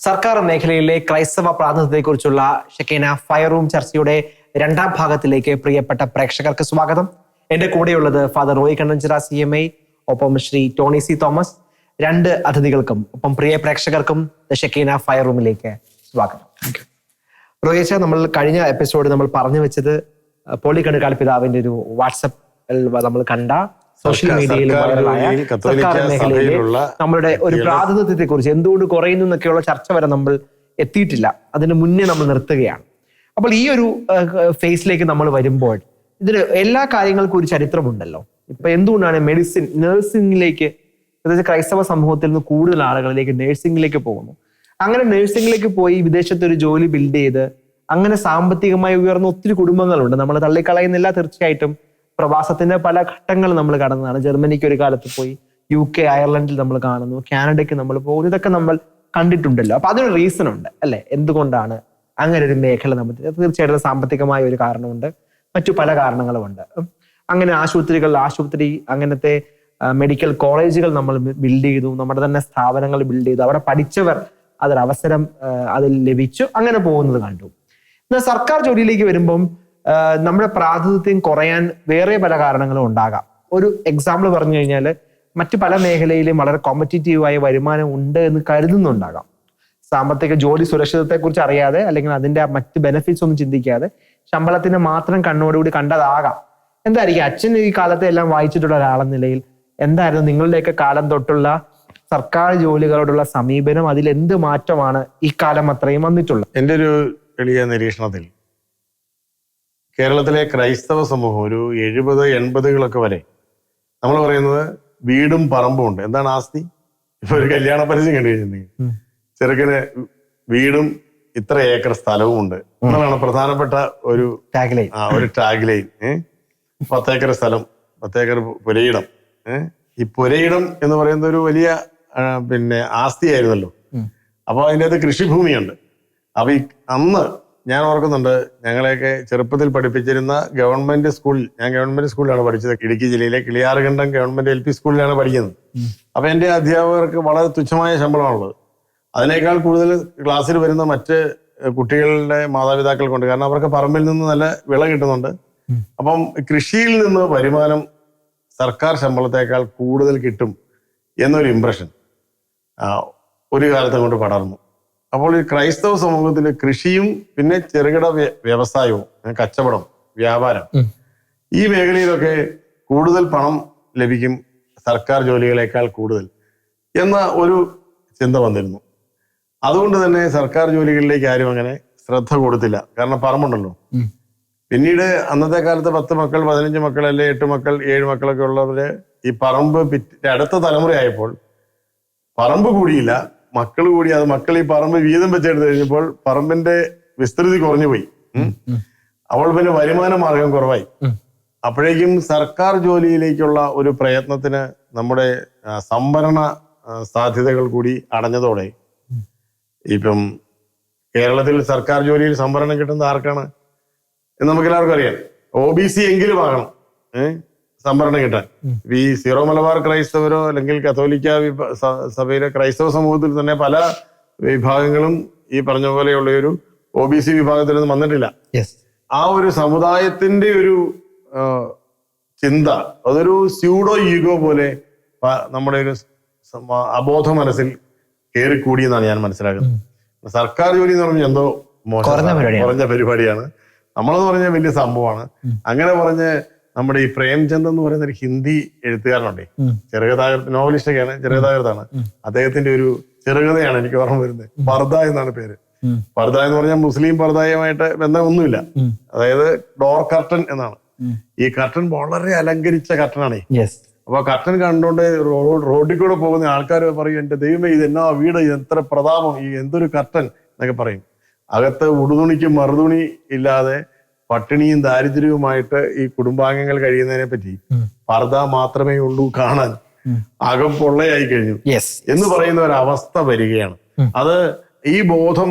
സർക്കാർ മേഖലയിലെ ക്രൈസ്തവ പ്രാതിനിധ്യത്തെക്കുറിച്ചുള്ള ഷെക്കീന ഫയർ റൂം ചർച്ചയുടെ രണ്ടാം ഭാഗത്തിലേക്ക് പ്രിയപ്പെട്ട പ്രേക്ഷകർക്ക് സ്വാഗതം. എന്റെ കൂടെയുള്ളത് ഫാദർ റോയ് കണ്ണഞ്ചിറ CMA, ഒപ്പം ശ്രീ ടോണി C. തോമസ്. രണ്ട് അതിഥികൾക്കും ഒപ്പം പ്രിയ പ്രേക്ഷകർക്കും ഷെക്കീന ഫയർ റൂമിലേക്ക് സ്വാഗതം. റോയേച്ച, നമ്മൾ കഴിഞ്ഞ എപ്പിസോഡ് നമ്മൾ പറഞ്ഞു വെച്ചത് പോളി കണുകാൽ പിതാവിന്റെ ഒരു വാട്സപ്പിൽ നമ്മൾ കണ്ട സോഷ്യൽ മീഡിയയിൽ വൈറലായ സർക്കാർ മേഖലയിലെ നമ്മളുടെ ഒരു പ്രാതിനിധ്യത്തെ കുറിച്ച് എന്തുകൊണ്ട് കുറയുന്നു എന്നൊക്കെയുള്ള ചർച്ച വരെ നമ്മൾ എത്തിയിട്ടില്ല. അതിന് മുന്നേ നമ്മൾ നിർത്തുകയാണ്. അപ്പോൾ ഈ ഒരു ഫേസിലേക്ക് നമ്മൾ വരുമ്പോൾ ഇതിന് എല്ലാ കാര്യങ്ങൾക്കും ഒരു ചരിത്രമുണ്ടല്ലോ. ഇപ്പൊ എന്തുകൊണ്ടാണ് നഴ്സിംഗിലേക്ക്, അതായത് ക്രൈസ്തവ സമൂഹത്തിൽ നിന്ന് കൂടുതൽ ആളുകളിലേക്ക് നഴ്സിംഗിലേക്ക് പോകുന്നു? അങ്ങനെ നഴ്സിംഗിലേക്ക് പോയി വിദേശത്ത് ഒരു ജോലി ബിൽഡ് ചെയ്ത് അങ്ങനെ സാമ്പത്തികമായി ഉയർന്ന ഒത്തിരി കുടുംബങ്ങളുണ്ട്. നമ്മൾ തള്ളിക്കളയുന്നില്ല. തീർച്ചയായിട്ടും പ്രവാസത്തിന്റെ പല ഘട്ടങ്ങൾ നമ്മൾ കടന്നതാണ്. ജർമ്മനിക്ക് ഒരു കാലത്ത് പോയി, UK, അയർലൻഡിൽ നമ്മൾ കാണുന്നു, കാനഡയ്ക്ക് നമ്മൾ പോകുന്നു. ഇതൊക്കെ നമ്മൾ കണ്ടിട്ടുണ്ടല്ലോ. അപ്പൊ അതിനൊരു റീസൺ ഉണ്ട് അല്ലെ, എന്തുകൊണ്ടാണ് അങ്ങനെ ഒരു മേഖല നമ്മൾ? തീർച്ചയായിട്ടും സാമ്പത്തികമായ ഒരു കാരണമുണ്ട്, മറ്റു പല കാരണങ്ങളുമുണ്ട്. അങ്ങനെ ആശുപത്രി അങ്ങനത്തെ മെഡിക്കൽ കോളേജുകൾ നമ്മൾ ബിൽഡ് ചെയ്തു, നമ്മുടെ തന്നെ സ്ഥാപനങ്ങൾ ബിൽഡ് ചെയ്തു, അവിടെ പഠിച്ചവർ അതൊരവസരം അതിൽ ലഭിച്ചു, അങ്ങനെ പോകുന്നത് കണ്ടു. എന്നാൽ സർക്കാർ ജോലിയിലേക്ക് വരുമ്പം നമ്മുടെ പ്രാതിനിധ്യം കുറയാൻ വേറെ പല കാരണങ്ങളും ഉണ്ടാകാം. ഒരു എക്സാമ്പിൾ പറഞ്ഞു കഴിഞ്ഞാൽ, മറ്റു പല മേഖലയിലും വളരെ കോമ്പറ്റീറ്റീവായ വരുമാനം ഉണ്ട് എന്ന് കരുതുന്നുണ്ടാകാം. സാമ്പത്തിക ജോലി സുരക്ഷിതത്തെ കുറിച്ച് അറിയാതെ, അല്ലെങ്കിൽ അതിന്റെ മറ്റ് ബെനിഫിറ്റ്സ് ഒന്നും ചിന്തിക്കാതെ ശമ്പളത്തിന് മാത്രം കണ്ണോടുകൂടി കണ്ടതാകാം. എന്തായിരിക്കും അച്ഛൻ ഈ കാലത്തെ എല്ലാം വായിച്ചിട്ടുള്ള ഒരാളെന്ന നിലയിൽ എന്തായിരുന്നു നിങ്ങളുടെയൊക്കെ കാലം തൊട്ടുള്ള സർക്കാർ ജോലികളോടുള്ള സമീപനം? അതിൽ എന്ത് മാറ്റമാണ് ഈ കാലം അത്രയും വന്നിട്ടുള്ളത്? എൻ്റെ ഒരു എളിയ നിരീക്ഷണത്തിൽ കേരളത്തിലെ ക്രൈസ്തവ സമൂഹം ഒരു 70-80കളൊക്കെ വരെ നമ്മൾ പറയുന്നത് വീടും പറമ്പും ഉണ്ട്. എന്താണ് ആസ്തി? ഇപ്പൊ ഒരു കല്യാണ പരസ്യം കണ്ടു കഴിഞ്ഞിട്ടുണ്ടെങ്കിൽ ചെറുക്കന് വീടും ഇത്ര ഏക്കർ സ്ഥലവും ഉണ്ട് എന്നാണ് പ്രധാനപ്പെട്ട ഒരു ടാഗ് ലൈൻ. 10 ഏക്കർ സ്ഥലം, 10 ഏക്കർ പുരയിടം. ഈ പുരയിടം എന്ന് പറയുന്ന ഒരു വലിയ ആസ്തിയായിരുന്നല്ലോ. അപ്പൊ അതിൻ്റെ അകത്ത് കൃഷിഭൂമിയുണ്ട്. അപ്പൊ അന്ന് ഞാൻ ഓർക്കുന്നുണ്ട്, ഞങ്ങളെയൊക്കെ ചെറുപ്പത്തിൽ പഠിപ്പിച്ചിരുന്ന ഗവൺമെന്റ് സ്കൂളിൽ, ഞാൻ ഗവൺമെന്റ് സ്കൂളിലാണ് പഠിച്ചത്. ഇടുക്കി ജില്ലയിലെ കിളിയാറുകണ്ടം ഗവൺമെന്റ് LP സ്കൂളിലാണ് പഠിക്കുന്നത്. അപ്പൊ എൻ്റെ അധ്യാപകർക്ക് വളരെ തുച്ഛമായ ശമ്പളമാണുള്ളത്. അതിനേക്കാൾ കൂടുതൽ ക്ലാസ്സിൽ വരുന്ന മറ്റ് കുട്ടികളുടെ മാതാപിതാക്കൾക്കുണ്ട്. കാരണം അവർക്ക് പറമ്പിൽ നിന്ന് നല്ല വിള കിട്ടുന്നുണ്ട്. അപ്പം കൃഷിയിൽ നിന്ന് വരുമാനം സർക്കാർ ശമ്പളത്തേക്കാൾ കൂടുതൽ കിട്ടും എന്നൊരു ഇംപ്രഷൻ ഒരു കാലത്ത് കൊണ്ട് പടർന്നു. അപ്പോൾ ഈ ക്രൈസ്തവ സമൂഹത്തിൽ കൃഷിയും പിന്നെ ചെറുകിട വ്യവസായവും, കച്ചവടം, വ്യാപാരം, ഈ മേഖലയിലൊക്കെ കൂടുതൽ പണം ലഭിക്കും സർക്കാർ ജോലികളെക്കാൾ കൂടുതൽ എന്ന ഒരു ചിന്ത വന്നിരുന്നു. അതുകൊണ്ട് തന്നെ സർക്കാർ ജോലികളിലേക്ക് ആരും അങ്ങനെ ശ്രദ്ധ കൊടുത്തില്ല. കാരണം പറമ്പുണ്ടല്ലോ. പിന്നീട് അന്നത്തെ കാലത്ത് 10 മക്കൾ, 15 മക്കൾ, അല്ലെ 8 മക്കൾ, 7 മക്കളൊക്കെ ഉള്ളവര് ഈ പറമ്പ് അടുത്ത തലമുറയായപ്പോൾ പറമ്പ് കൂടിയില്ല, മക്കൾ കൂടി. അത് മക്കൾ ഈ പറമ്പ് വീതം വെച്ചെടുത്ത് കഴിഞ്ഞപ്പോൾ പറമ്പിന്റെ വിസ്തൃതി കുറഞ്ഞു പോയി. അപ്പോൾ പിന്നെ വരുമാന മാർഗം കുറവായി. അപ്പോഴേക്കും സർക്കാർ ജോലിയിലേക്കുള്ള ഒരു പ്രയത്നത്തിന് നമ്മുടെ സംവരണ സാധ്യതകൾ കൂടി അടഞ്ഞതോടെ ഇപ്പം കേരളത്തിൽ സർക്കാർ ജോലിയിൽ സംവരണം കിട്ടുന്നത് ആർക്കാണ് എന്ന് നമുക്ക് എല്ലാവർക്കും അറിയാം. OBC എങ്കിലും ആകണം സംവരണം കിട്ടാൻ. ഈ സീറോ മലബാർ ക്രൈസ്തവരോ അല്ലെങ്കിൽ കത്തോലിക്ക സഭയിലെ ക്രൈസ്തവ സമൂഹത്തിൽ തന്നെ പല വിഭാഗങ്ങളും ഈ പറഞ്ഞ പോലെയുള്ള ഒരു OBC വിഭാഗത്തിൽ നിന്ന് വന്നിട്ടില്ല. ആ ഒരു സമുദായത്തിന്റെ ഒരു ചിന്ത, അതൊരു സ്യൂഡോ ഈഗോ പോലെ നമ്മുടെ ഒരു അബോധ മനസ്സിൽ കയറിക്കൂടിയെന്നാണ് ഞാൻ മനസ്സിലാക്കുന്നത്. സർക്കാർ ജോലി എന്ന് പറഞ്ഞാൽ എന്തോ കുറഞ്ഞ പരിപാടിയാണ്, നമ്മളെന്ന് പറഞ്ഞാൽ വലിയ സംഭവമാണ്. അങ്ങനെ പറഞ്ഞ് നമ്മുടെ ഈ പ്രേംചന്ദ് എന്ന് പറയുന്ന ഒരു ഹിന്ദി എഴുത്തുകാരനുണ്ടേ, ചെറുകഥാകൃത്ത്, നോവലിസ്റ്റൊക്കെയാണ്, ചെറുകഥാകൃത്താണ്. അദ്ദേഹത്തിന്റെ ഒരു ചെറുകഥയാണ് എനിക്ക് ഓർമ്മ വരുന്നത്. പർദ എന്നാണ് പേര്. പർദ എന്ന് പറഞ്ഞാൽ മുസ്ലിം പർദയുമായിട്ട് ബന്ധമൊന്നുമില്ല. അതായത് ഡോർ കർട്ടൻ എന്നാണ്. ഈ കർട്ടൻ വളരെ അലങ്കരിച്ച കർട്ടനാണേ. അപ്പൊ കർട്ടൻ കണ്ടുകൊണ്ട് റോഡിൽ കൂടെ പോകുന്ന ആൾക്കാർ പറയും, എന്റെ ദൈവമേ, ഇത് എന്നാ വീട്, എത്ര പ്രതാപം, ഈ എന്തൊരു കർട്ടൻ എന്നൊക്കെ പറയും. അകത്ത് ഉടുതുണിക്ക് മറുതുണി ഇല്ലാതെ പട്ടിണിയും ദാരിദ്ര്യവുമായിട്ട് ഈ കുടുംബാംഗങ്ങൾ കഴിയുന്നതിനെ പറ്റി പർദ മാത്രമേ ഉള്ളൂ കാണാൻ, അകം പൊള്ളയായി കഴിഞ്ഞു എന്ന് പറയുന്ന ഒരവസ്ഥ വരികയാണ്. അത് ഈ ബോധം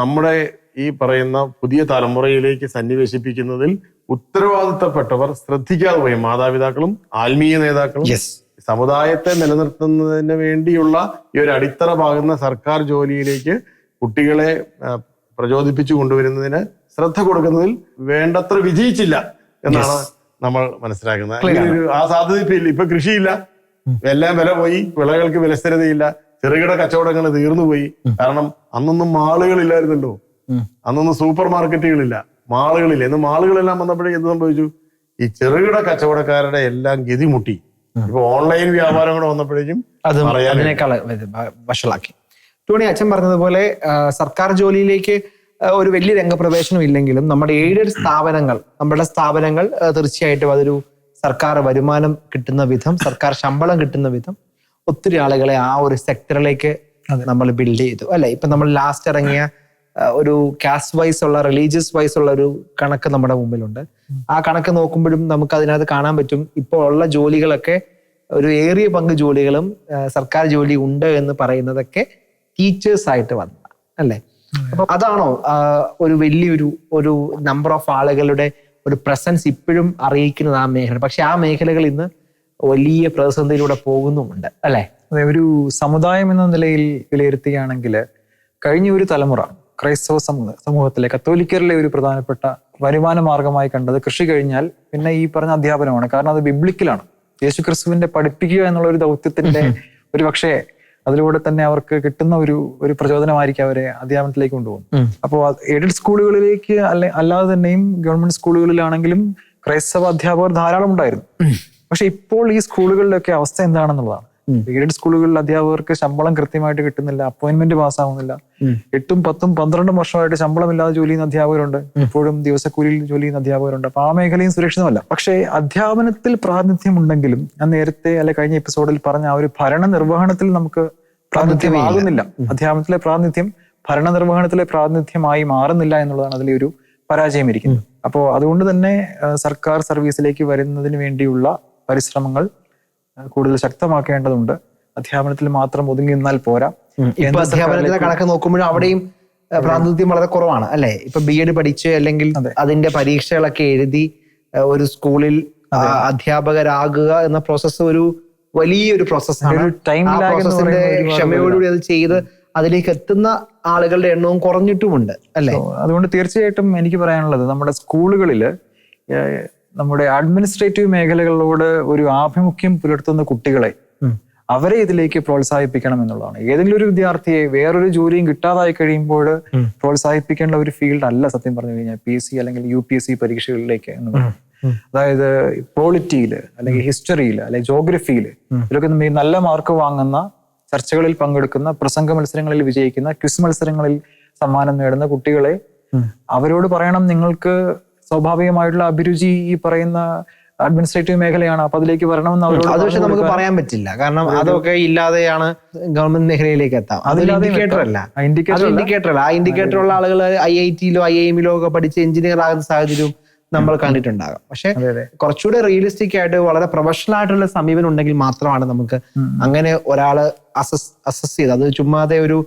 നമ്മുടെ ഈ പറയുന്ന പുതിയ തലമുറയിലേക്ക് സന്നിവേശിപ്പിക്കുന്നതിൽ ഉത്തരവാദിത്തപ്പെട്ടവർ ശ്രദ്ധിക്കാതെ പോയി. മാതാപിതാക്കളും ആത്മീയ നേതാക്കളും സമുദായത്തെ നിലനിർത്തുന്നതിന് വേണ്ടിയുള്ള ഈ ഒരു അടിത്തറ പാകുന്ന സർക്കാർ ജോലിയിലേക്ക് കുട്ടികളെ പ്രചോദിപ്പിച്ചു കൊണ്ടുവരുന്നതിന് ശ്രദ്ധ കൊടുക്കുന്നതിൽ വേണ്ടത്ര വിജയിച്ചില്ല എന്നാണ് നമ്മൾ മനസ്സിലാക്കുന്നത്. ആ സാധ്യത ഇപ്പൊ ഇല്ല. ഇപ്പൊ കൃഷിയില്ല, എല്ലാം വില പോയി, വിളകൾക്ക് വിലസ്ഥിരതയില്ല, ചെറുകിട കച്ചവടങ്ങൾ തീർന്നുപോയി. കാരണം അന്നൊന്നും മാളുകളില്ലായിരുന്നല്ലോ, അന്നൊന്നും സൂപ്പർ മാർക്കറ്റുകളില്ല, മാളുകളില്ല. ഇന്ന് മാളുകളെല്ലാം വന്നപ്പോഴേക്കും എന്ത് സംഭവിച്ചു? ഈ ചെറുകിട കച്ചവടക്കാരുടെ എല്ലാം ഗതിമുട്ടി. ഇപ്പൊ ഓൺലൈൻ വ്യാപാരം കൂടെ വന്നപ്പോഴേക്കും അതിനേക്കാൾ വഷളാക്കി. ടോണി, അച്ഛൻ പറഞ്ഞതുപോലെ സർക്കാർ ജോലിയിലേക്ക് ഒരു വലിയ രംഗപ്രവേശനം ഇല്ലെങ്കിലും നമ്മുടെ എയ്ഡഡ് സ്ഥാപനങ്ങൾ തീർച്ചയായിട്ടും അതൊരു സർക്കാർ വരുമാനം കിട്ടുന്ന വിധം, സർക്കാർ ശമ്പളം കിട്ടുന്ന വിധം ഒത്തിരി ആളുകളെ ആ ഒരു സെക്ടറിലേക്ക് നമ്മൾ ബിൽഡ് ചെയ്തു, അല്ലെ? ഇപ്പൊ നമ്മൾ ലാസ്റ്റ് ഇറങ്ങിയ ഒരു കാസ്റ്റ് വൈസ് ഉള്ള, റിലീജിയസ് വൈസ് ഉള്ള ഒരു കണക്ക് നമ്മുടെ മുമ്പിലുണ്ട്. ആ കണക്ക് നോക്കുമ്പോഴും നമുക്ക് അതിനകത്ത് കാണാൻ പറ്റും ഇപ്പോൾ ഉള്ള ജോലികളൊക്കെ ഒരു ഏറിയ പങ്ക് ജോലികളും സർക്കാർ ജോലി ഉണ്ട് എന്ന് പറയുന്നതൊക്കെ ടീച്ചേഴ്സ് ആയിട്ട് വന്ന, അല്ലെ? അപ്പൊ അതാണോ ഒരു വലിയൊരു നമ്പർ ഓഫ് ആളുകളുടെ ഒരു പ്രസൻസ് ഇപ്പോഴും അറിയിക്കുന്നത് ആ മേഖല? പക്ഷെ ആ മേഖലകൾ ഇന്ന് വലിയ പ്രതിസന്ധിയിലൂടെ പോകുന്നുമുണ്ട്, അല്ലെ? അതെ, ഒരു സമുദായം എന്ന നിലയിൽ വിലയിരുത്തുകയാണെങ്കിൽ കഴിഞ്ഞ ഒരു തലമുറ ക്രൈസ്തവ സമൂഹത്തിലെ കത്തോലിക്കരിലെ ഒരു പ്രധാനപ്പെട്ട വരുമാന മാർഗമായി കണ്ടത് കൃഷി കഴിഞ്ഞാൽ പിന്നെ ഈ പറഞ്ഞ അധ്യാപനമാണ്. കാരണം അത് ബിബ്ലിക്കലാണ്. യേശുക്രിസ്തുവിന്റെ പഠിപ്പിക്കുക എന്നുള്ള ഒരു ദൗത്യത്തിന്റെ ഒരു പക്ഷേ അതിലൂടെ തന്നെ അവർക്ക് കിട്ടുന്ന ഒരു പ്രചോദനമായിരിക്കും അവരെ അധ്യാപനത്തിലേക്ക് കൊണ്ടുപോകും. അപ്പോൾ എയ്ഡഡ് സ്കൂളുകളിലേക്ക് അല്ലാതെ തന്നെയും ഗവൺമെന്റ് സ്കൂളുകളിലാണെങ്കിലും ക്രൈസ്തവ അധ്യാപകർ ധാരാളം ഉണ്ടായിരുന്നു. പക്ഷെ ഇപ്പോൾ ഈ സ്കൂളുകളിലൊക്കെ അവസ്ഥ എന്താണെന്നുള്ളതാണ്. എയ്ഡഡ് സ്കൂളുകളിൽ അധ്യാപകർക്ക് ശമ്പളം കൃത്യമായിട്ട് കിട്ടുന്നില്ല, അപ്പോയിന്റ്മെന്റ് പാസ്സാവുന്നില്ല. 8, 10, 12 വർഷമായിട്ട് ശമ്പളമില്ലാതെ ജോലി ചെയ്യുന്ന അധ്യാപകരുണ്ട്, ഇപ്പോഴും ദിവസക്കൂലിയിൽ ജോലി ചെയ്യുന്ന അധ്യാപകരുണ്ട്. അപ്പൊ ആ മേഖലയും സുരക്ഷിതമല്ല. പക്ഷേ അധ്യാപനത്തിൽ പ്രാതിനിധ്യം ഉണ്ടെങ്കിലും ഞാൻ നേരത്തെ കഴിഞ്ഞ എപ്പിസോഡിൽ പറഞ്ഞ ആ ഒരു ഭരണ നിർവഹണത്തിൽ നമുക്ക് പ്രാതിനിധ്യമാകുന്നില്ല. അധ്യാപനത്തിലെ പ്രാതിനിധ്യം ഭരണനിർവഹണത്തിലെ പ്രാതിനിധ്യമായി മാറുന്നില്ല എന്നുള്ളതാണ് അതിലെ ഒരു പരാജയം ഇരിക്കുന്നത്. അപ്പോൾ അതുകൊണ്ട് തന്നെ സർക്കാർ സർവീസിലേക്ക് വരുന്നതിന് വേണ്ടിയുള്ള പരിശ്രമങ്ങൾ കൂടുതൽ ശക്തമാക്കേണ്ടതുണ്ട്. അധ്യാപനത്തിൽ മാത്രം ഒതുങ്ങി നിന്നാൽ പോരാ. ഇപ്പൊ അധ്യാപനത്തിലെ കണക്ക് നോക്കുമ്പോഴും അവിടെയും പ്രാതിനിധ്യം വളരെ കുറവാണ്, അല്ലെ? ഇപ്പൊ BEd പഠിച്ച് അല്ലെങ്കിൽ അതിന്റെ പരീക്ഷകളൊക്കെ എഴുതി ഒരു സ്കൂളിൽ അധ്യാപകരാകുക എന്ന പ്രോസസ്സ് ഒരു വലിയൊരു പ്രോസസ്സാണ്. പ്രോസസ്സിന്റെ ക്ഷമയോടുകൂടി അത് ചെയ്ത് അതിലേക്ക് എത്തുന്ന ആളുകളുടെ എണ്ണവും കുറഞ്ഞിട്ടുമുണ്ട്, അല്ലെ? അതുകൊണ്ട് തീർച്ചയായിട്ടും എനിക്ക് പറയാനുള്ളത് നമ്മുടെ സ്കൂളുകളില് നമ്മുടെ അഡ്മിനിസ്ട്രേറ്റീവ് മേഖലകളോട് ഒരു ആഭിമുഖ്യം പുലർത്തുന്ന കുട്ടികളെ അവരെ ഇതിലേക്ക് പ്രോത്സാഹിപ്പിക്കണം എന്നുള്ളതാണ്. ഏതെങ്കിലും ഒരു വിദ്യാർത്ഥിയെ വേറൊരു ജോലിയും കിട്ടാതായി കഴിയുമ്പോൾ പ്രോത്സാഹിപ്പിക്കേണ്ട ഒരു ഫീൽഡ് അല്ല സത്യം പറഞ്ഞു കഴിഞ്ഞാൽ PC അല്ലെങ്കിൽ UPSC പരീക്ഷകളിലേക്ക് എന്ന് പറയുന്നത്. അതായത് പോളിറ്റിയില് അല്ലെങ്കിൽ ഹിസ്റ്ററിയില് അല്ലെങ്കിൽ ജോഗ്രഫിയില് ഇതിലൊക്കെ നല്ല മാർക്ക് വാങ്ങുന്ന, ചർച്ചകളിൽ പങ്കെടുക്കുന്ന, പ്രസംഗ മത്സരങ്ങളിൽ വിജയിക്കുന്ന, ക്വിസ് മത്സരങ്ങളിൽ സമ്മാനം നേടുന്ന കുട്ടികളെ അവരോട് പറയണം, നിങ്ങൾക്ക് സ്വാഭാവികമായിട്ടുള്ള അഭിരുചി ഈ പറയുന്ന അഡ്മിനിസ്ട്രേറ്റീവ് മേഖലയാണ്, അപ്പൊ അതിലേക്ക് വരണമെന്ന് അവരോട്. അത് പക്ഷെ നമുക്ക് പറയാൻ പറ്റില്ല, കാരണം അതൊക്കെ ഇല്ലാതെയാണ് ഗവൺമെന്റ് മേഖലയിലേക്ക് എത്താം. അതൊരു ഇൻഡിക്കേറ്റർ അല്ല. ആ ഇൻഡിക്കേറ്റർ ഉള്ള ആളുകൾ IIT-ലോ IIM-ലോ ഒക്കെ പഠിച്ച് എഞ്ചിനീയർ ആകുന്ന സാഹചര്യവും നമ്മൾ കണ്ടിട്ടുണ്ടാകാം. പക്ഷെ കുറച്ചുകൂടെ റിയലിസ്റ്റിക് ആയിട്ട് വളരെ പ്രൊഫഷണൽ ആയിട്ടുള്ള സമീപനം ഉണ്ടെങ്കിൽ മാത്രമാണ് നമുക്ക് അങ്ങനെ ഒരാള് അസസ് ചെയ്ത്, അത് ചുമ്മാതെ ഒരു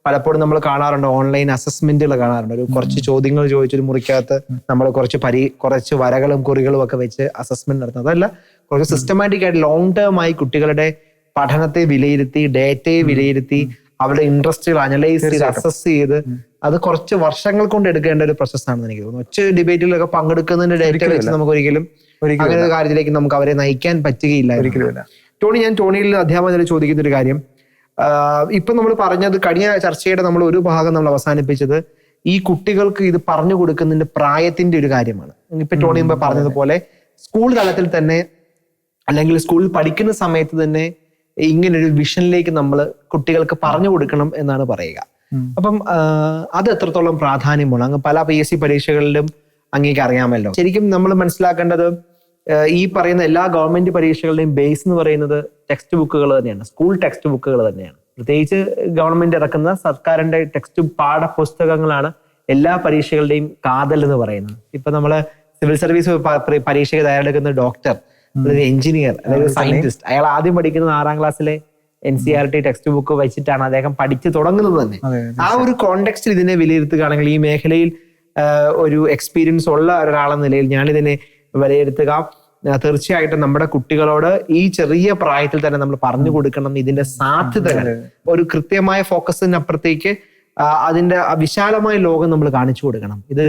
പലപ്പോഴും നമ്മൾ കാണാറുണ്ട്, ഓൺലൈൻ അസസ്മെന്റുകൾ കാണാറുണ്ട്. ഒരു കുറച്ച് ചോദ്യങ്ങൾ ചോദിച്ചൊരു മുറിക്കകത്ത് നമ്മൾ കുറച്ച് വരകളും കുറികളും ഒക്കെ വെച്ച് അസസ്മെന്റ് നടത്തുന്നത്. അതല്ല, കുറച്ച് സിസ്റ്റമാറ്റിക് ആയിട്ട് ലോങ് ടേം ആയി കുട്ടികളുടെ പഠനത്തെ വിലയിരുത്തി, ഡേറ്റയെ വിലയിരുത്തി, അവരുടെ ഇൻട്രസ്റ്റുകൾ അനലൈസ് ചെയ്ത് അസസ് ചെയ്ത് അത് കുറച്ച് വർഷങ്ങൾ കൊണ്ട് എടുക്കേണ്ട ഒരു പ്രോസസ്സാണെന്ന് എനിക്ക് തോന്നുന്നു. ഒറ്റ ഡിബേറ്റിലൊക്കെ പങ്കെടുക്കുന്നതിന്റെ ഡേറ്റ വെച്ച് നമുക്ക് ഒരിക്കലും അങ്ങനെ ഒരു കാര്യത്തിലേക്ക് നമുക്ക് അവരെ നയിക്കാൻ പറ്റുകയില്ല. ടോണി, ഞാൻ ടോണിയിൽ അധ്യാപകർ ചോദിക്കുന്ന ഒരു കാര്യം, ഇപ്പൊ നമ്മൾ പറഞ്ഞത് കഴിഞ്ഞ ചർച്ചയുടെ നമ്മൾ ഒരു ഭാഗം നമ്മൾ അവസാനിപ്പിച്ചത് ഈ കുട്ടികൾക്ക് ഇത് പറഞ്ഞു കൊടുക്കുന്നതിന്റെ പ്രായത്തിന്റെ ഒരു കാര്യമാണ്. ഇപ്പൊ ടോണി മുമ്പ് പറഞ്ഞതുപോലെ സ്കൂൾ തലത്തിൽ തന്നെ അല്ലെങ്കിൽ സ്കൂളിൽ പഠിക്കുന്ന സമയത്ത് തന്നെ ഇങ്ങനൊരു വിഷനിലേക്ക് നമ്മൾ കുട്ടികൾക്ക് പറഞ്ഞു കൊടുക്കണം എന്നാണ് പറയുക. അപ്പം അത് എത്രത്തോളം പ്രാധാന്യമാണ്? അങ്ങ് പല PSC പരീക്ഷകളിലും അങ്ങേക്ക് അറിയാമല്ലോ. ശരിക്കും നമ്മൾ മനസ്സിലാക്കേണ്ടത് ഈ പറയുന്ന എല്ലാ ഗവൺമെന്റ് പരീക്ഷകളുടെയും ബേസ് എന്ന് പറയുന്നത് ടെക്സ്റ്റ് ബുക്കുകൾ തന്നെയാണ്, സ്കൂൾ ടെക്സ്റ്റ് ബുക്കുകൾ തന്നെയാണ്. പ്രത്യേകിച്ച് ഗവൺമെന്റ് ഇറക്കുന്ന സർക്കാരിന്റെ പാഠപുസ്തകങ്ങളാണ് എല്ലാ പരീക്ഷകളുടെയും കാതൽ എന്ന് പറയുന്നത്. ഇപ്പൊ നമ്മള് സിവിൽ സർവീസ് പരീക്ഷയ്ക്ക് തയ്യാറെടുക്കുന്ന ഡോക്ടർ, അല്ലെങ്കിൽ എഞ്ചിനീയർ, അല്ലെങ്കിൽ സയന്റിസ്റ്റ്, അയാൾ ആദ്യം പഠിക്കുന്നത് 6ാം ക്ലാസ്സിലെ NCERT ടെക്സ്റ്റ് ബുക്ക് വെച്ചിട്ടാണ് അദ്ദേഹം പഠിച്ചു തുടങ്ങുന്നത് തന്നെ. ആ ഒരു കോണ്ടെക്സ്റ്റിൽ ഇതിനെ വിലയിരുത്തുകയാണെങ്കിൽ ഈ മേഖലയിൽ ഒരു എക്സ്പീരിയൻസ് ഉള്ള ഒരാളെന്ന നിലയിൽ ഞാനിതിനെ വിലയിരുത്തുക തീർച്ചയായിട്ടും നമ്മുടെ കുട്ടികളോട് ഈ ചെറിയ പ്രായത്തിൽ തന്നെ നമ്മൾ പറഞ്ഞു കൊടുക്കണം ഇതിന്റെ സാധ്യതകൾ. ഒരു കൃത്യമായ ഫോക്കസിനപ്പുറത്തേക്ക് അതിന്റെ വിശാലമായ ലോകം നമ്മൾ കാണിച്ചു കൊടുക്കണം. ഇത്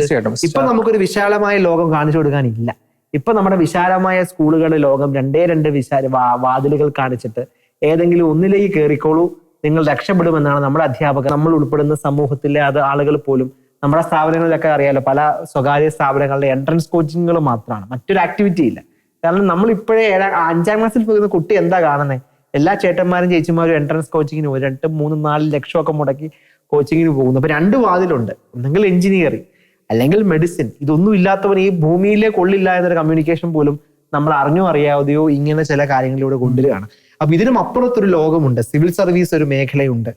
ഇപ്പൊ നമുക്കൊരു വിശാലമായ ലോകം കാണിച്ചു കൊടുക്കാനില്ല. ഇപ്പൊ നമ്മുടെ വിശാലമായ സ്കൂളുകളുടെ ലോകം രണ്ടേ വാതിലുകൾ കാണിച്ചിട്ട് ഏതെങ്കിലും ഒന്നിലേക്ക് കയറിക്കോളൂ, നിങ്ങൾ രക്ഷപ്പെടുമെന്നാണ് നമ്മുടെ അധ്യാപകർ, നമ്മൾ ഉൾപ്പെടുന്ന സമൂഹത്തിലെ ആളുകൾ പോലും. നമ്മുടെ സ്ഥാപനങ്ങളിലൊക്കെ അറിയാലോ, പല സ്വകാര്യ സ്ഥാപനങ്ങളുടെ എൻട്രൻസ് കോച്ചിങ്ങുകൾ മാത്രമാണ്, മറ്റൊരു ആക്ടിവിറ്റി ഇല്ല. കാരണം നമ്മൾ ഇപ്പോഴേ 5ാം ക്ലാസ്സിൽ പോകുന്ന കുട്ടി എന്താ കാണുന്നത്? എല്ലാ ചേട്ടന്മാരും ചേച്ചിമാരും എൻട്രൻസ് കോച്ചിങ്ങിന് 2, 3, 4 ലക്ഷമൊക്കെ മുടക്കി കോച്ചിങ്ങിന് പോകുന്നു. അപ്പൊ 2 വാതിലുണ്ട്, ഒന്നെങ്കിൽ എഞ്ചിനീയറിംഗ് അല്ലെങ്കിൽ മെഡിസിൻ. ഇതൊന്നും ഇല്ലാത്തവൻ ഈ ഭൂമിയിലെ കൊള്ളില്ല എന്നൊരു കമ്മ്യൂണിക്കേഷൻ പോലും നമ്മൾ അറിയാതെയോ ഇങ്ങനെ ചില കാര്യങ്ങളിലൂടെ കൊണ്ടുവരികയാണ്. അപ്പൊ ഇതിനും അപ്പുറത്തൊരു ലോകമുണ്ട്. സിവിൽ സർവീസ് ഒരു മേഖലയുണ്ട്,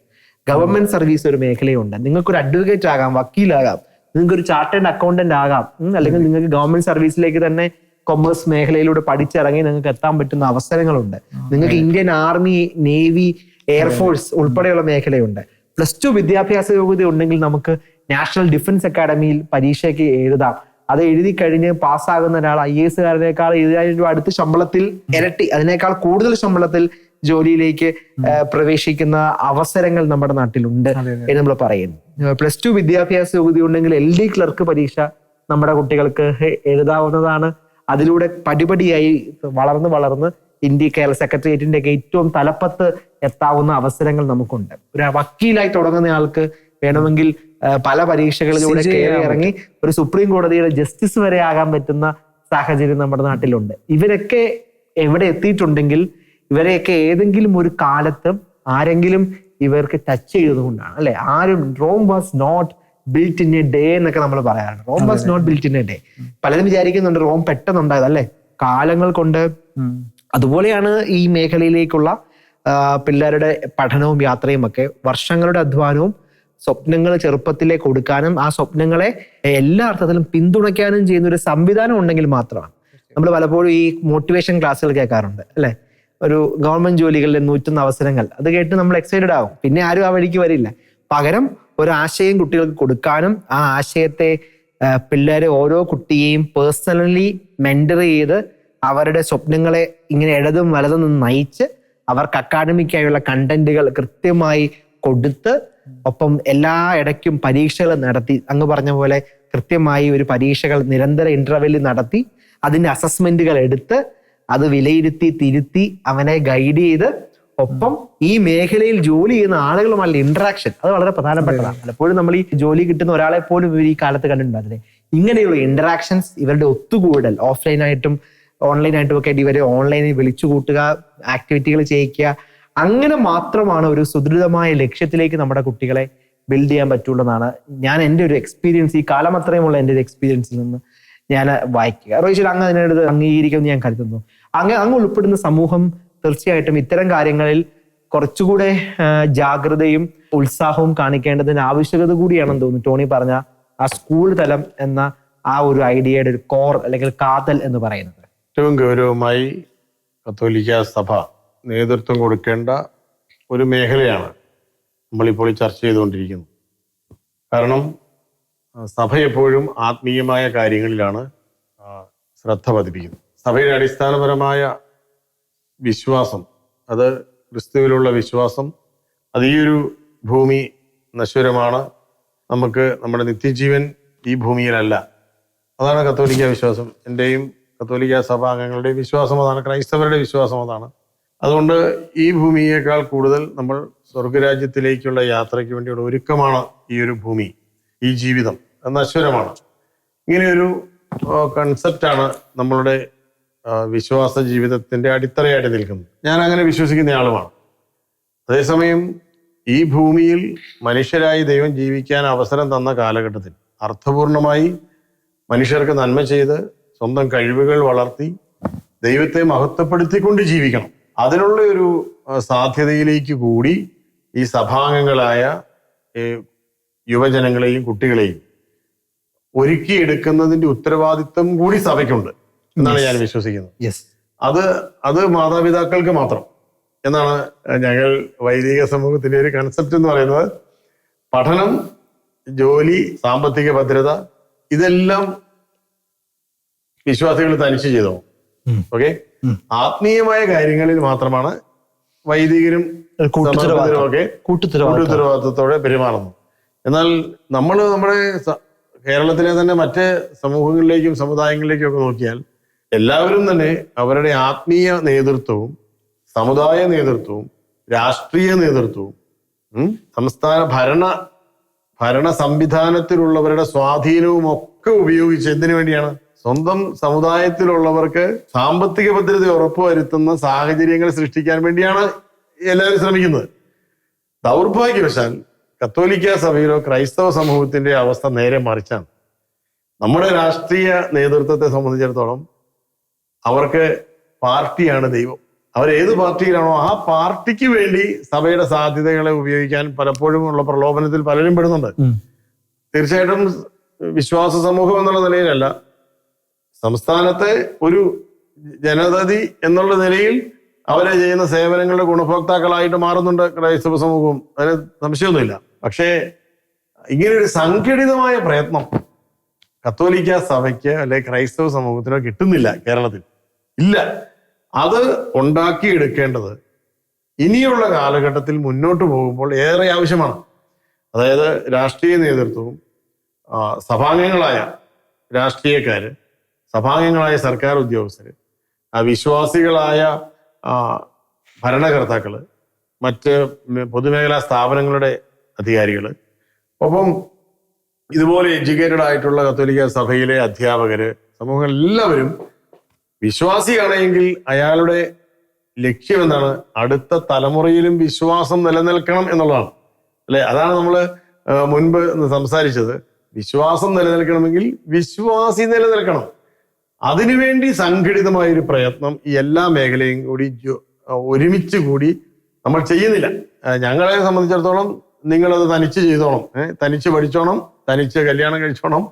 ഗവൺമെന്റ് സർവീസ് ഒരു മേഖലയുണ്ട്. നിങ്ങൾക്കൊരു അഡ്വക്കേറ്റ് ആകാം, വക്കീലാകാം, നിങ്ങൾക്കൊരു ചാർട്ടേഡ് അക്കൗണ്ടന്റ് ആകാം, അല്ലെങ്കിൽ നിങ്ങൾക്ക് ഗവൺമെന്റ് സർവീസിലേക്ക് തന്നെ കൊമേഴ്സ് മേഖലയിലൂടെ പഠിച്ചിറങ്ങി നിങ്ങൾക്ക് എത്താൻ പറ്റുന്ന അവസരങ്ങളുണ്ട്. നിങ്ങൾക്ക് ഇന്ത്യൻ ആർമി, നേവി, എയർഫോഴ്സ് ഉൾപ്പെടെയുള്ള മേഖലയുണ്ട്. +2 വിദ്യാഭ്യാസ യോഗ്യത ഉണ്ടെങ്കിൽ നമുക്ക് നാഷണൽ ഡിഫൻസ് അക്കാഡമിയിൽ പരീക്ഷയ്ക്ക് എഴുതാം. അത് എഴുതി കഴിഞ്ഞ് പാസ്സാകുന്ന ഒരാൾ IAS കാരനേക്കാൾ 70,000 രൂപ അടുത്ത ശമ്പളത്തിൽ ഇരട്ടി, അതിനേക്കാൾ കൂടുതൽ ശമ്പളത്തിൽ ജോലിയിലേക്ക് പ്രവേശിക്കുന്ന അവസരങ്ങൾ നമ്മുടെ നാട്ടിലുണ്ട് എന്ന് നമ്മൾ പറയുന്നു. +2 വിദ്യാഭ്യാസ യോഗ്യത ഉണ്ടെങ്കിൽ LD ക്ലർക്ക് പരീക്ഷ നമ്മുടെ കുട്ടികൾക്ക് എഴുതാവുന്നതാണ്. അതിലൂടെ പടിപടിയായി വളർന്ന് കേരള സെക്രട്ടേറിയറ്റിന്റെ ഒക്കെ ഏറ്റവും തലപ്പത്ത് എത്താവുന്ന അവസരങ്ങൾ നമുക്കുണ്ട്. ഒരു വക്കീലായി തുടങ്ങുന്ന ആൾക്ക് വേണമെങ്കിൽ പല പരീക്ഷകളിലൂടെ കയറി ഇറങ്ങി ഒരു സുപ്രീം കോടതിയുടെ ജസ്റ്റിസ് വരെ ആകാൻ പറ്റുന്ന സാഹചര്യം നമ്മുടെ നാട്ടിലുണ്ട്. ഇവരൊക്കെ എവിടെ എത്തിയിട്ടുണ്ടെങ്കിൽ ഇവരെയൊക്കെ ഏതെങ്കിലും ഒരു കാലത്ത് ആരെങ്കിലും ഇവർക്ക് ടച്ച് ചെയ്തതുകൊണ്ടാണ്, അല്ലെ? Rome was not built in a day എന്നൊക്കെ നമ്മൾ പറയാറുണ്ട്. Rome was not built in a day. പലരും വിചാരിക്കുന്നുണ്ട് റോം പെട്ടെന്നുണ്ടായത്, അല്ലെ? കാലങ്ങൾ കൊണ്ട്. അതുപോലെയാണ് ഈ മേഖലയിലേക്കുള്ള പിള്ളേരുടെ പഠനവും യാത്രയും ഒക്കെ വർഷങ്ങളുടെ അധ്വാനവും സ്വപ്നങ്ങൾ ചെറുപ്പത്തിലെ കൊടുക്കാനും ആ സ്വപ്നങ്ങളെ എല്ലാ അർത്ഥത്തിലും പിന്തുണയ്ക്കാനും ചെയ്യുന്ന ഒരു സംവിധാനം ഉണ്ടെങ്കിൽ മാത്രമാണ്. നമ്മൾ പലപ്പോഴും ഈ മോട്ടിവേഷൻ ക്ലാസ്സുകൾ കേൾക്കാറുണ്ട്, അല്ലെ? ഒരു ഗവൺമെന്റ് ജോലികളിലെ 101 അവസരങ്ങൾ, അത് കേട്ട് നമ്മൾ എക്സൈറ്റഡ് ആവും. പിന്നെ ആരും ആ വഴിക്ക് വരില്ല. പകരം ഒരു ആശയം കുട്ടികൾക്ക് കൊടുക്കാനും ആ ആശയത്തെ പിള്ളേരെ ഓരോ കുട്ടിയെയും പേഴ്സണലി മെന്റർ ചെയ്ത് അവരുടെ സ്വപ്നങ്ങളെ ഇങ്ങനെ ഇടതും വലതും നിന്ന് നയിച്ച് അവർക്ക് അക്കാഡമിക്കായുള്ള കണ്ടന്റുകൾ കൃത്യമായി കൊടുത്ത് ഒപ്പം എല്ലാ ഇടയ്ക്കും പരീക്ഷകൾ നടത്തി, അങ്ങ് പറഞ്ഞ പോലെ കൃത്യമായി ഒരു പരീക്ഷകൾ നിരന്തര ഇന്റർവെല്ലിൽ നടത്തി അതിന്റെ അസസ്മെന്റുകൾ എടുത്ത് അത് വിലയിരുത്തി തിരുത്തി അവനെ ഗൈഡ് ചെയ്ത് ഒപ്പം ഈ മേഖലയിൽ ജോലി ചെയ്യുന്ന ആളുകളുമായുള്ള ഇന്ററാക്ഷൻ അത് വളരെ പ്രധാനപ്പെട്ടതാണ്. പലപ്പോഴും നമ്മൾ ഈ ജോലി കിട്ടുന്ന ഒരാളെ പോലും ഇവർ ഈ കാലത്ത് കണ്ടിട്ടുണ്ടായിരുന്നില്ലേ? ഇങ്ങനെയുള്ള ഇന്ററാക്ഷൻസ്, ഇവരുടെ ഒത്തുകൂടൽ ഓഫ്ലൈനായിട്ടും ഓൺലൈനായിട്ടും ഒക്കെ ഇവരെ ഓൺലൈനിൽ വിളിച്ചു കൂട്ടുക, ആക്ടിവിറ്റികൾ ചെയ്യിക്കുക, അങ്ങനെ മാത്രമാണ് ഒരു സുദൃഢമായ ലക്ഷ്യത്തിലേക്ക് നമ്മുടെ കുട്ടികളെ ബിൽഡ് ചെയ്യാൻ പറ്റുള്ളൂ എന്നാണ് ഞാൻ എൻ്റെ ഒരു എക്സ്പീരിയൻസ്, ഈ കാലം അത്രയുമുള്ള എൻ്റെ ഒരു എക്സ്പീരിയൻസിൽ നിന്ന് ഞാൻ വായിക്കുക. റോയിച്ചൽ അങ്ങ് അതിനടുത്ത് അംഗീകരിക്കുമെന്ന് ഞാൻ കരുതുന്നു. അങ്ങ് ഉൾപ്പെടുന്ന സമൂഹം തീർച്ചയായിട്ടും ഇത്തരം കാര്യങ്ങളിൽ കുറച്ചുകൂടെ ജാഗ്രതയും ഉത്സാഹവും കാണിക്കേണ്ടതിന് ആവശ്യകത കൂടിയാണെന്ന് തോന്നുന്നു. ടോണി പറഞ്ഞ ആ സ്കൂൾ തലം എന്ന ആ ഒരു ഐഡിയയുടെ ഒരു കോർ അല്ലെങ്കിൽ കാതൽ എന്ന് പറയുന്നത്. ഏറ്റവും ഗൗരവമായി കത്തോലിക്ക സഭ നേതൃത്വം കൊടുക്കേണ്ട ഒരു മേഖലയാണ് നമ്മളിപ്പോൾ ചർച്ച ചെയ്തുകൊണ്ടിരിക്കുന്നത്. കാരണം സഭ എപ്പോഴും ആത്മീയമായ കാര്യങ്ങളിലാണ് ശ്രദ്ധ പതിപ്പിക്കുന്നത്. സഭയുടെ അടിസ്ഥാനപരമായ വിശ്വാസം, അത് ക്രിസ്തുവിലുള്ള വിശ്വാസം, അത് ഈ ഒരു ഭൂമി നശ്വരമാണ്, നമുക്ക് നമ്മുടെ നിത്യജീവൻ ഈ ഭൂമിയിലല്ല. അതാണ് കത്തോലിക്ക വിശ്വാസം. എൻ്റെയും കത്തോലിക്ക സഭാംഗങ്ങളുടെയും വിശ്വാസം അതാണ്, ക്രൈസ്തവരുടെ വിശ്വാസം അതാണ്. അതുകൊണ്ട് ഈ ഭൂമിയേക്കാൾ കൂടുതൽ നമ്മൾ സ്വർഗരാജ്യത്തിലേക്കുള്ള യാത്രയ്ക്ക് വേണ്ടിയുള്ള ഒരുക്കമാണ് ഈ ഒരു ഭൂമി, ഈ ജീവിതം നശ്വരമാണ്. ഇങ്ങനെയൊരു കൺസെപ്റ്റാണ് നമ്മളുടെ വിശ്വാസ ജീവിതത്തിന്റെ അടിത്തറയായിട്ട് നിൽക്കുന്നത്. ഞാൻ അങ്ങനെ വിശ്വസിക്കുന്ന ആളുമാണ്. അതേസമയം ഈ ഭൂമിയിൽ മനുഷ്യരായി ദൈവം ജീവിക്കാൻ അവസരം തന്ന കാലഘട്ടത്തിൽ അർത്ഥപൂർണമായി മനുഷ്യർക്ക് നന്മ ചെയ്ത് സ്വന്തം കഴിവുകൾ വളർത്തി ദൈവത്തെ മഹത്വപ്പെടുത്തിക്കൊണ്ട് ജീവിക്കണം. അതിനുള്ള ഒരു സാധ്യതയിലേക്ക് കൂടി ഈ സഭാംഗങ്ങളായ യുവജനങ്ങളെയും കുട്ടികളെയും ഒരുക്കിയെടുക്കുന്നതിന്റെ ഉത്തരവാദിത്വം കൂടി സഭയ്ക്കുണ്ട് എന്നാണ് ഞാൻ വിശ്വസിക്കുന്നത്. അത് മാതാപിതാക്കൾക്ക് മാത്രം എന്നാണ് ഞങ്ങൾ വൈദിക സമൂഹത്തിന്റെ ഒരു കൺസെപ്റ്റ് എന്ന് പറയുന്നത്. പഠനം, ജോലി, സാമ്പത്തിക ഭദ്രത, ഇതെല്ലാം വിശ്വാസികൾ തനിച്ച് ചെയ്തോ? ഓക്കെ, ആത്മീയമായ കാര്യങ്ങളിൽ മാത്രമാണ് വൈദികരും സമർപ്പിതരും ഒക്കെ കൂട്ടുത്തരവാദിത്വത്തോടെ പെരുമാറുന്നു. എന്നാൽ നമ്മൾ നമ്മുടെ കേരളത്തിലെ തന്നെ മറ്റ് സമൂഹങ്ങളിലേക്കും സമുദായങ്ങളിലേക്കും ഒക്കെ നോക്കിയാൽ എല്ലാവരും തന്നെ അവരുടെ ആത്മീയ നേതൃത്വവും സമുദായ നേതൃത്വവും രാഷ്ട്രീയ നേതൃത്വവും സംസ്ഥാന ഭരണ സംവിധാനത്തിലുള്ളവരുടെ സ്വാധീനവും ഒക്കെ ഉപയോഗിച്ച് എന്തിനു വേണ്ടിയാണ്? സ്വന്തം സമുദായത്തിലുള്ളവർക്ക് സാമ്പത്തിക ഭദ്രത ഉറപ്പുവരുത്തുന്ന സാഹചര്യങ്ങൾ സൃഷ്ടിക്കാൻ വേണ്ടിയാണ് എല്ലാവരും ശ്രമിക്കുന്നത്. ദൗർഭാഗ്യവശാൽ കത്തോലിക്ക സഭയിലോ ക്രൈസ്തവ സമൂഹത്തിന്റെ അവസ്ഥ നേരെ മറിച്ചാണ്. നമ്മുടെ രാഷ്ട്രീയ നേതൃത്വത്തെ സംബന്ധിച്ചിടത്തോളം അവർക്ക് പാർട്ടിയാണ് ദൈവം. അവരേത് പാർട്ടിയിലാണോ ആ പാർട്ടിക്ക് വേണ്ടി സഭയുടെ സാധ്യതകളെ ഉപയോഗിക്കാൻ പലപ്പോഴും ഉള്ള പ്രലോഭനത്തിൽ പലരും പെടുന്നുണ്ട്. തീർച്ചയായിട്ടും വിശ്വാസ സമൂഹം എന്നുള്ള നിലയിലല്ല, സംസ്ഥാനത്തെ ഒരു ജനതതി എന്നുള്ള നിലയിൽ അവരെ ചെയ്യുന്ന സേവനങ്ങളുടെ ഗുണഭോക്താക്കളായിട്ട് മാറുന്നുണ്ട് ക്രൈസ്തവ സമൂഹവും, അതിന് സംശയമൊന്നുമില്ല. പക്ഷേ ഇങ്ങനെയൊരു സംഘടിതമായ പ്രയത്നം കത്തോലിക്ക സഭയ്ക്ക് അല്ലെ ക്രൈസ്തവ സമൂഹത്തിനോ കിട്ടുന്നില്ല, കേരളത്തിൽ ഇല്ല. അത് ഉണ്ടാക്കിയെടുക്കേണ്ടത് ഇനിയുള്ള കാലഘട്ടത്തിൽ മുന്നോട്ട് പോകുമ്പോൾ ഏറെ ആവശ്യമാണ്. അതായത് രാഷ്ട്രീയ നേതൃത്വവും സഭാംഗങ്ങളായ രാഷ്ട്രീയക്കാര്, സഭാംഗങ്ങളായ സർക്കാർ ഉദ്യോഗസ്ഥര്, വിശ്വാസികളായ ഭരണകർത്താക്കള്, മറ്റ് പൊതുമേഖലാ സ്ഥാപനങ്ങളുടെ അധികാരികള്, ഒപ്പം ഇതുപോലെ എഡ്യൂക്കേറ്റഡ് ആയിട്ടുള്ള കത്തോലിക്ക സഭയിലെ അധ്യാപകര്, സമൂഹം എല്ലാവരും വിശ്വാസിയാണെങ്കിൽ അയാളുടെ ലക്ഷ്യം എന്താണ്? അടുത്ത തലമുറയിലും വിശ്വാസം നിലനിൽക്കണം എന്നുള്ളതാണ്, അല്ലെ? അതാണ് നമ്മൾ മുൻപ് സംസാരിച്ചത്. വിശ്വാസം നിലനിൽക്കണമെങ്കിൽ വിശ്വാസി നിലനിൽക്കണം. അതിനുവേണ്ടി സംഘടിതമായൊരു പ്രയത്നം ഈ എല്ലാ മേഖലയും കൂടി ഒരുമിച്ച് കൂടി നമ്മൾ ചെയ്യുന്നില്ല. ഞങ്ങളെ സംബന്ധിച്ചിടത്തോളം നിങ്ങളത് തനിച്ച് ചെയ്തോണം, തനിച്ച് പഠിച്ചോണം, തനിച്ച് കല്യാണം കഴിച്ചോണം,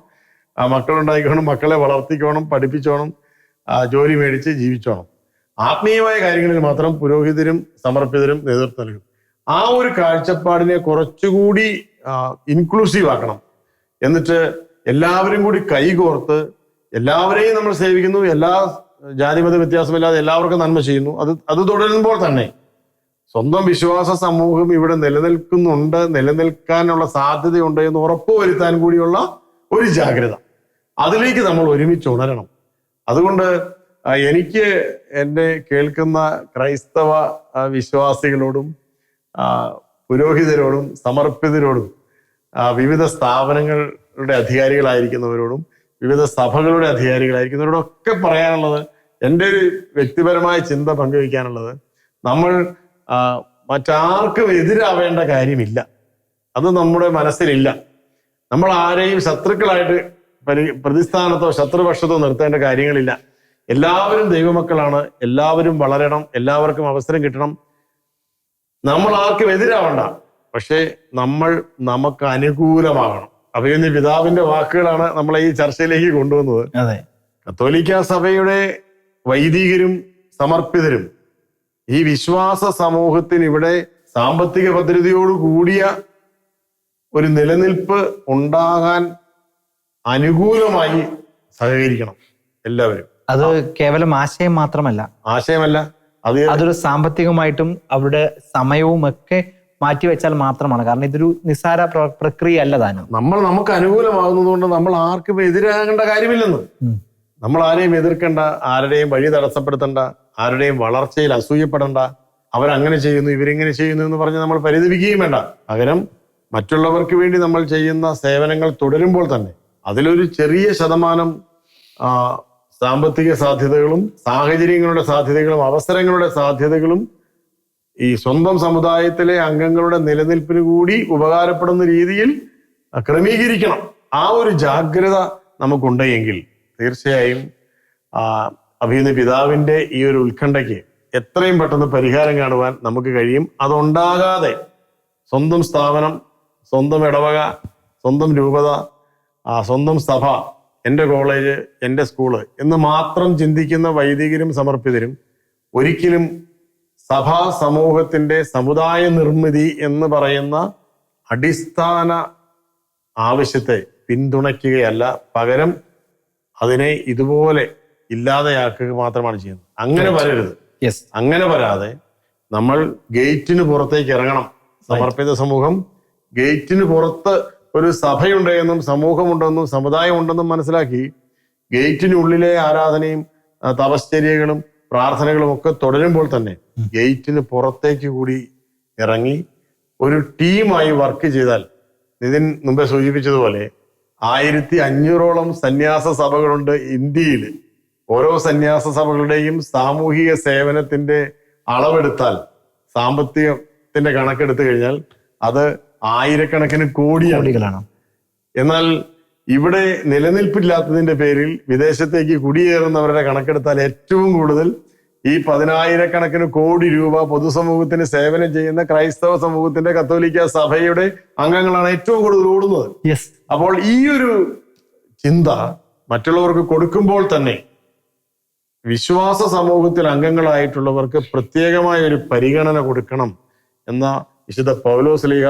മക്കളുണ്ടായിക്കോണം, മക്കളെ വളർത്തിക്കോണം, പഠിപ്പിച്ചോണം, ജോലി മേടിച്ച് ജീവിച്ചോണം. ആത്മീയമായ കാര്യങ്ങളിൽ മാത്രം പുരോഹിതരും സമർപ്പിതരും നേതൃത്വം നൽകും. ആ ഒരു കാഴ്ചപ്പാടിനെ കുറച്ചുകൂടി ഇൻക്ലൂസീവ് ആക്കണം. എന്നിട്ട് എല്ലാവരും കൂടി കൈകോർത്ത് എല്ലാവരെയും നമ്മൾ സേവിക്കുന്നു, എല്ലാ ജാതിമത വ്യത്യാസമില്ലാതെ എല്ലാവർക്കും നന്മ ചെയ്യുന്നു. അത് തുടരുമ്പോൾ തന്നെ സ്വന്തം വിശ്വാസ സമൂഹം ഇവിടെ നിലനിൽക്കുന്നുണ്ട്, നിലനിൽക്കാനുള്ള സാധ്യതയുണ്ട് എന്ന് ഉറപ്പുവരുത്താൻ കൂടിയുള്ള ഒരു ജാഗ്രത, അതിലേക്ക് നമ്മൾ ഒരുമിച്ച് ഉണരണം. അതുകൊണ്ട് എനിക്ക് എന്നെ കേൾക്കുന്ന ക്രൈസ്തവ വിശ്വാസികളോടും പുരോഹിതരോടും സമർപ്പിതരോടും വിവിധ സ്ഥാപനങ്ങളുടെ അധികാരികളായിരിക്കുന്നവരോടും വിവിധ സഭകളുടെ അധികാരികളായിരിക്കുന്നവരോടും ഒക്കെ പറയാനുള്ളത്, എൻ്റെ ഒരു വ്യക്തിപരമായ ചിന്ത പങ്കുവയ്ക്കാനുള്ളത്, നമ്മൾ മറ്റാർക്കും എതിരാവേണ്ട കാര്യമില്ല. അത് നമ്മുടെ മനസ്സിലില്ല. നമ്മൾ ആരെയും ശത്രുക്കളായിട്ട് പ്രതിസ്ഥാനത്തോ ശത്രുപക്ഷത്തോ നിർത്തേണ്ട കാര്യങ്ങളില്ല. എല്ലാവരും ദൈവമക്കളാണ്, എല്ലാവരും വളരണം, എല്ലാവർക്കും അവസരം കിട്ടണം. നമ്മൾ ആർക്കും എതിരാവണ്ട, പക്ഷെ നമ്മൾ നമുക്ക് അനുകൂലമാകണം. അഭിനന്ദ പിതാവിന്റെ വാക്കുകളാണ് നമ്മളെ ഈ ചർച്ചയിലേക്ക് കൊണ്ടുവന്നത്. അതെ, കത്തോലിക്ക സഭയുടെ വൈദികരും സമർപ്പിതരും ഈ വിശ്വാസ സമൂഹത്തിന് ഇവിടെ സാമ്പത്തിക ഭദ്രതയോട് കൂടിയ ഒരു നിലനിൽപ്പ് ഉണ്ടാകാൻ അനുകൂലമായി സഹകരിക്കണം എല്ലാവരും. അത് കേവലം ആശയം മാത്രമല്ല, അതൊരു സാമ്പത്തികമായിട്ടും അവരുടെ സമയവും ഒക്കെ മാറ്റിവെച്ചാൽ മാത്രമാണ്. കാരണം ഇതൊരു നിസ്സാര പ്രക്രിയ അല്ല താനും. നമുക്ക് അനുകൂലമാകുന്നത് കൊണ്ട് നമ്മൾ ആർക്കും എതിരാകേണ്ട കാര്യമില്ലെന്ന്. നമ്മൾ ആരെയും എതിർക്കണ്ട, ആരുടെയും വഴി തടസ്സപ്പെടുത്തണ്ട, ആരുടെയും വളർച്ചയിൽ അസൂയപ്പെടണ്ട. അവരങ്ങനെ ചെയ്യുന്നു, ഇവരിങ്ങനെ ചെയ്യുന്നു എന്ന് പറഞ്ഞ് നമ്മൾ പരിതപിക്കുകയും വേണ്ട. പകരം മറ്റുള്ളവർക്ക് വേണ്ടി നമ്മൾ ചെയ്യുന്ന സേവനങ്ങൾ തുടരുമ്പോൾ തന്നെ അതിലൊരു ചെറിയ ശതമാനം സാമ്പത്തിക സാധ്യതകളും സാഹചര്യങ്ങളുടെ സാധ്യതകളും അവസരങ്ങളുടെ സാധ്യതകളും ഈ സ്വന്തം സമുദായത്തിലെ അംഗങ്ങളുടെ നിലനിൽപ്പിന് കൂടി ഉപകാരപ്പെടുന്ന രീതിയിൽ ക്രമീകരിക്കണം. ആ ഒരു ജാഗ്രത നമുക്കുണ്ടെങ്കിൽ തീർച്ചയായും അഭിനന്ദ പിതാവിന്റെ ഈ ഒരു ഉത്കണ്ഠയ്ക്ക് എത്രയും പെട്ടെന്ന് പരിഹാരം കാണുവാൻ നമുക്ക് കഴിയും. അതുണ്ടാകാതെ സ്വന്തം സ്ഥാപനം, സ്വന്തം ഇടവക, സ്വന്തം രൂപത, സ്വന്തം സഭ, എൻ്റെ കോളേജ്, എൻ്റെ സ്കൂള് എന്ന് മാത്രം ചിന്തിക്കുന്ന വൈദികരും സമർപ്പിതരും ഒരിക്കലും സഭാ സമൂഹത്തിന്റെ സമുദായ നിർമ്മിതി എന്ന് പറയുന്ന അടിസ്ഥാന ആവശ്യത്തെ പിന്തുണയ്ക്കുകയല്ല, പകരം അതിനെ ഇതുപോലെ ഇല്ലാതെയാക്കുക മാത്രമാണ് ചെയ്യുന്നത്. അങ്ങനെ വരരുത്. യെസ്. അങ്ങനെ വരാതെ നമ്മൾ ഗേറ്റിന് പുറത്തേക്ക് ഇറങ്ങണം. സമർപ്പിത സമൂഹം ഗേറ്റിന് പുറത്ത് ഒരു സഭയുണ്ടെന്നും സമൂഹമുണ്ടെന്നും സമുദായമുണ്ടെന്നും മനസ്സിലാക്കി ഗേറ്റിനുള്ളിലെ ആരാധനയും തപശ്ചര്യകളും പ്രാർത്ഥനകളും ഒക്കെ തുടരുമ്പോൾ തന്നെ ഗേറ്റിന് പുറത്തേക്ക് കൂടി ഇറങ്ങി ഒരു ടീമായി വർക്ക് ചെയ്താൽ, നിതിൻ മുമ്പേ സൂചിപ്പിച്ചതുപോലെ 1500ഓളം സന്യാസ സഭകളുണ്ട് ഇന്ത്യയിൽ. ഓരോ സന്യാസ സഭകളുടെയും സാമൂഹിക സേവനത്തിന്റെ അളവെടുത്താൽ, സാമ്പത്തികത്തിന്റെ കണക്കെടുത്തു കഴിഞ്ഞാൽ അത് ആയിരക്കണക്കിന് കോടിയാണ്. എന്നാൽ ഇവിടെ നിലനിൽപ്പില്ലാത്തതിന്റെ പേരിൽ വിദേശത്തേക്ക് കുടിയേറുന്നവരുടെ കണക്കെടുത്താൽ ഏറ്റവും കൂടുതൽ ഈ 10,000-കണക്കിന് കോടി രൂപ പൊതുസമൂഹത്തിന് സേവനം ചെയ്യുന്ന ക്രൈസ്തവ സമൂഹത്തിന്റെ കത്തോലിക്ക സഭയുടെ അംഗങ്ങളാണ് ഏറ്റവും കൂടുതൽ ഓടുന്നത്. അപ്പോൾ ഈ ഒരു ചിന്ത മറ്റുള്ളവർക്ക് കൊടുക്കുമ്പോൾ തന്നെ വിശ്വാസ സമൂഹത്തിൽ അംഗങ്ങളായിട്ടുള്ളവർക്ക് പ്രത്യേകമായ ഒരു പരിഗണന കൊടുക്കണം എന്ന വിശുദ്ധ പൗലോസ്ലീഹ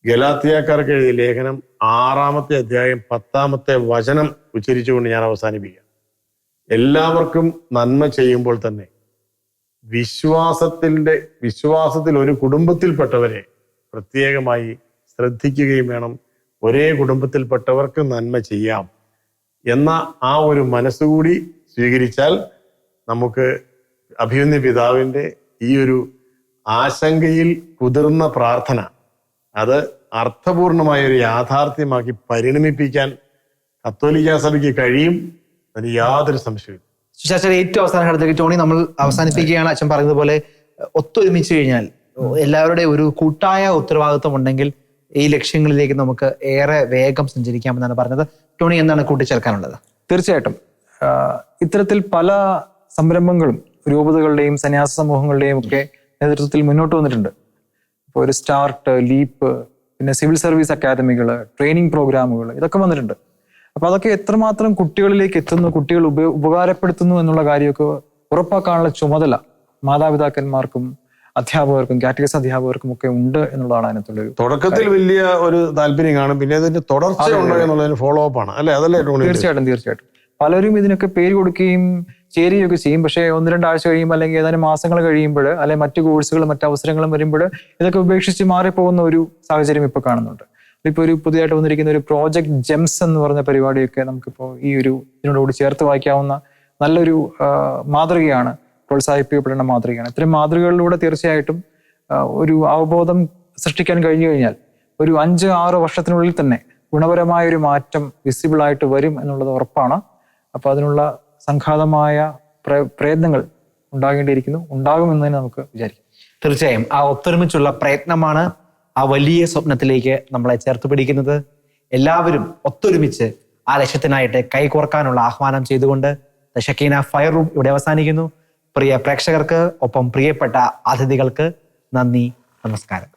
ഗലാത്യക്കാർക്ക് എഴുതിയ ലേഖനം 6-ാമത്തെ അധ്യായം 10-ാമത്തെ വചനം ഉച്ചരിച്ചുകൊണ്ട് ഞാൻ അവസാനിപ്പിക്കാം. എല്ലാവർക്കും നന്മ ചെയ്യുമ്പോൾ തന്നെ വിശ്വാസത്തിൽ ഒരു കുടുംബത്തിൽപ്പെട്ടവരെ പ്രത്യേകമായി ശ്രദ്ധിക്കുകയും വേണം. ഒരേ കുടുംബത്തിൽപ്പെട്ടവർക്ക് നന്മ ചെയ്യാം എന്ന ആ ഒരു മനസ്സുകൂടി സ്വീകരിച്ചാൽ നമുക്ക് അഭിമന്യ പിതാവിൻ്റെ ഈ ഒരു ആശങ്കയിൽ കുതിർന്ന പ്രാർത്ഥന അത് അർത്ഥപൂർണമായ ഒരു യാഥാർത്ഥ്യമാക്കി പരിണമിപ്പിക്കാൻ കത്തോലിക്ക സഭയ്ക്ക് കഴിയും. അതിന് യാതൊരു സംശയവും. സുശാസ്ത്രി, ഏറ്റവും അവസാന ഘട്ടത്തിലേക്ക് ടോണി നമ്മൾ അവസാനിപ്പിക്കുകയാണ്. അച്ഛൻ പറഞ്ഞതുപോലെ ഒത്തൊരുമിച്ച് കഴിഞ്ഞാൽ എല്ലാവരുടെയും ഒരു കൂട്ടായ ഉത്തരവാദിത്വം ഉണ്ടെങ്കിൽ ഈ ലക്ഷ്യങ്ങളിലേക്ക് നമുക്ക് ഏറെ വേഗം സഞ്ചരിക്കാമെന്നാണ് പറഞ്ഞത്. ടോണി, എന്താണ് കൂട്ടിച്ചേർക്കാനുള്ളത്? തീർച്ചയായിട്ടും ഇത്തരത്തിൽ പല സംരംഭങ്ങളും രൂപതകളുടെയും സന്യാസ സമൂഹങ്ങളുടെയും ഒക്കെ നേതൃത്വത്തിൽ മുന്നോട്ട് വന്നിട്ടുണ്ട്. ഇപ്പോൾ ഒരു സ്റ്റാർട്ട്, ലീപ്പ്, പിന്നെ സിവിൽ സർവീസ് അക്കാദമികൾ, ട്രെയിനിങ് പ്രോഗ്രാമുകൾ, ഇതൊക്കെ വന്നിട്ടുണ്ട്. അപ്പൊ അതൊക്കെ എത്രമാത്രം കുട്ടികളിലേക്ക് എത്തുന്നു, കുട്ടികൾ ഉപകാരപ്പെടുത്തുന്നു എന്നുള്ള കാര്യമൊക്കെ ഉറപ്പാക്കാനുള്ള ചുമതല മാതാപിതാക്കന്മാർക്കും അധ്യാപകർക്കും കാറ്റഗറിസ് അധ്യാപകർക്കും ഒക്കെ ഉണ്ട് എന്നുള്ളതാണ് അതിനകത്തുള്ളൊരു. തുടക്കത്തിൽ വലിയ ഒരു താല്പര്യം കാണും, പിന്നെ അതിന്റെ തുടർച്ച ഉണ്ടോ എന്നുള്ളതിന് ഫോളോ അപ്പ് ആണ്, അല്ലെ? അതല്ലേ? തീർച്ചയായിട്ടും പലരും ഇതിനൊക്കെ പേര് കൊടുക്കുകയും ചേരുകയൊക്കെ ചെയ്യും. പക്ഷേ 1-2 ആഴ്ച കഴിയുമ്പോൾ അല്ലെങ്കിൽ ഏതാനും മാസങ്ങൾ കഴിയുമ്പോൾ, അല്ലെങ്കിൽ മറ്റു കോഴ്സുകളും മറ്റു അവസരങ്ങളും വരുമ്പോൾ ഇതൊക്കെ ഉപേക്ഷിച്ച് മാറിപ്പോകുന്ന ഒരു സാഹചര്യം ഇപ്പൊ കാണുന്നുണ്ട്. ഇപ്പൊ ഒരു പുതിയതായിട്ട് വന്നിരിക്കുന്ന ഒരു പ്രോജക്ട് ജെംസ് എന്ന് പറഞ്ഞ പരിപാടിയൊക്കെ നമുക്കിപ്പോൾ ഈ ഒരു ഇതിനോടുകൂടി ചേർത്ത് വായിക്കാവുന്ന നല്ലൊരു മാതൃകയാണ്, പ്രോത്സാഹിപ്പിക്കപ്പെടേണ്ട മാതൃകയാണ്. ഇത്തരം മാതൃകകളിലൂടെ തീർച്ചയായിട്ടും ഒരു അവബോധം സൃഷ്ടിക്കാൻ കഴിഞ്ഞു കഴിഞ്ഞാൽ ഒരു 5-6 വർഷത്തിനുള്ളിൽ തന്നെ ഗുണപരമായ ഒരു മാറ്റം വിസിബിൾ ആയിട്ട് വരും എന്നുള്ളത് ഉറപ്പാണ്. അപ്പൊ അതിനുള്ള സംഘാതമായ പ്രയത്നങ്ങൾ ഉണ്ടാകുമെന്ന് തന്നെ നമുക്ക് വിചാരിക്കാം. തീർച്ചയായും ആ ഒത്തൊരുമിച്ചുള്ള പ്രയത്നമാണ് ആ വലിയ സ്വപ്നത്തിലേക്ക് നമ്മളെ ചേർത്ത് പിടിക്കുന്നത്. എല്ലാവരും ഒത്തൊരുമിച്ച് ആ ലക്ഷ്യത്തിനായിട്ട് കൈകോർക്കാനുള്ള ആഹ്വാനം ചെയ്തുകൊണ്ട് ദ ഷെക്കീന ഫയർ റൂം ഇവിടെ അവസാനിക്കുന്നു. പ്രിയ പ്രേക്ഷകർക്ക് ഒപ്പം പ്രിയപ്പെട്ട അതിഥികൾക്ക് നന്ദി, നമസ്കാരം.